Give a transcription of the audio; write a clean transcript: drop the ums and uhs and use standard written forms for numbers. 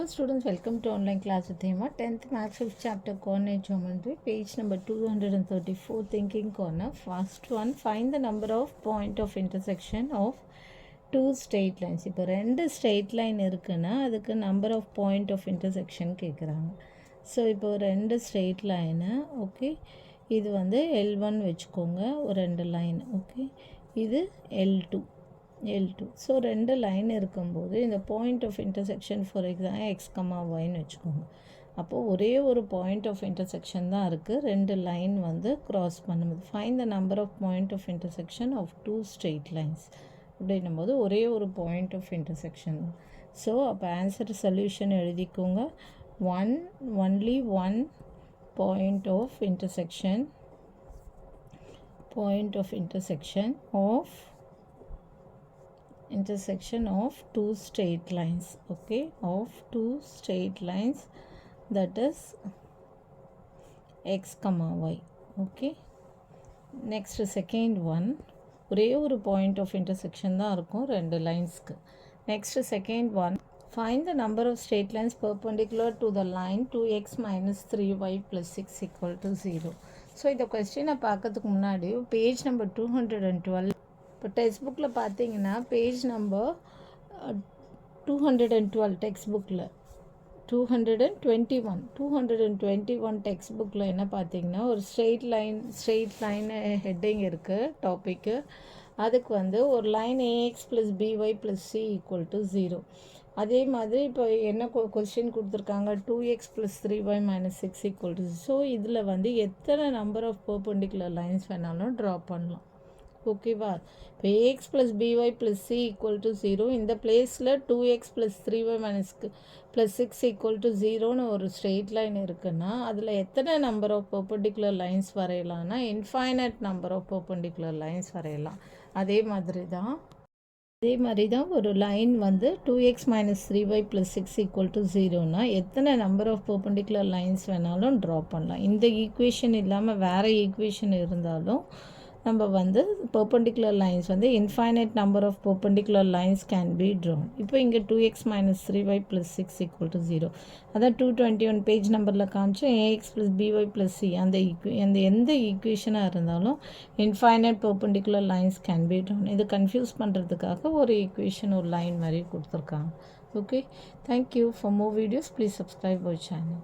Hello students, welcome to online class with Hema. 10th Maths 5th chapter coordinate geometry, page number 234, thinking corner. First one, find the number of point of intersection of two straight lines. இப்போ ரெண்டு straight line இருக்குன்னா அதுக்கு number of point of intersection கேட்குறாங்க. So இப்போ ரெண்டு straight line, okay, இது வந்து L1 வச்சுக்கோங்க, ஒரு ரெண்டு லைன், ஓகே, இது L2. ஸோ ரெண்டு லைன் இருக்கும்போது இந்த point of intersection for example X comma ஒய்ன்னு வச்சுக்கோங்க. அப்போது ஒரே ஒரு பாயிண்ட் ஆஃப் இன்டர்செக்ஷன் தான் இருக்குது, ரெண்டு லைன் வந்து க்ராஸ் பண்ணும்போது. Find the number of point of intersection of two straight lines அப்படின்னும் போது ஒரே ஒரு பாயிண்ட் ஆஃப் இன்டர்செக்ஷன். ஸோ அப்போ ஆன்சர் சொல்யூஷன் எழுதிக்கோங்க. Only one point of intersection of two straight lines, okay, of two straight lines, that is x comma y, okay. Next second one, ஒரே ஒரு point of intersection தான் இருக்கும் ரெண்டு லைன்ஸ்க்கு. Next second one, find the number of straight lines perpendicular to the line 2x minus 3y plus 6 equal to 0. So இந்த கொஸ்டினை பார்க்கறதுக்கு முன்னாடி page number 212, இப்போ டெக்ஸ்ட் புக்கில் பார்த்தீங்கன்னா பேஜ் நம்பர் 212 டெக்ஸ்ட் புக்கில் 221 டெக்ஸ்ட் புக்கில் என்ன பார்த்தீங்கன்னா ஒரு ஸ்ட்ரெயிட் லைன் ஹெட்டிங் இருக்குது டாப்பிக்கு. அதுக்கு வந்து ஒரு line A X plus BY plus C equal to 0. அதே மாதிரி இப்போ என்ன கொஸ்டின் கொடுத்துருக்காங்க, 2x plus 3y minus 6 equal to. So இதில் வந்து எத்தனை நம்பர் ஆஃப் பர்பெண்டிகுலர் லைன்ஸ் வேணாலும் ட்ரா பண்ணலாம், ஓகேவா. இப்போ A X plus BY plus C equal to 0, இந்த பிளேஸில் 2x plus 3y minus plus 6 equal to 0ன்னு ஒரு ஸ்ட்ரெயிட் லைன் இருக்குன்னா அதில் எத்தனை நம்பர் ஆஃப் பர்பெண்டிகுலர் லைன்ஸ் வரையலாம்னா infinite number of perpendicular lines வரையலாம். அதே மாதிரி தான் ஒரு லைன் வந்து 2x minus 3y plus 6 equal to 0னா எத்தனை நம்பர் ஆஃப் பர்பெண்டிகுலர் லைன்ஸ் வேணாலும் ட்ரா பண்ணலாம். இந்த ஈக்குவேஷன் இல்லாமல் வேறு ஈக்குவேஷன் இருந்தாலும் நம்ம வந்து பர்பெண்டிகுலர் லைன்ஸ் வந்து infinite number of perpendicular lines can be drawn. இப்போ இங்கே 2x minus 3y plus 6 equal to 0, அதான் 221 பேஜ் நம்பரில் காமிச்சோம். A x plus BY plus c அந்த எந்த ஈக்குவேஷனாக இருந்தாலும் infinite perpendicular lines can be drawn. இது கன்ஃபியூஸ் பண்ணுறதுக்காக ஒரு ஈக்குவேஷன் ஒரு லைன் மாதிரி கொடுத்துருக்காங்க. Okay, thank you. For more videos please subscribe our channel.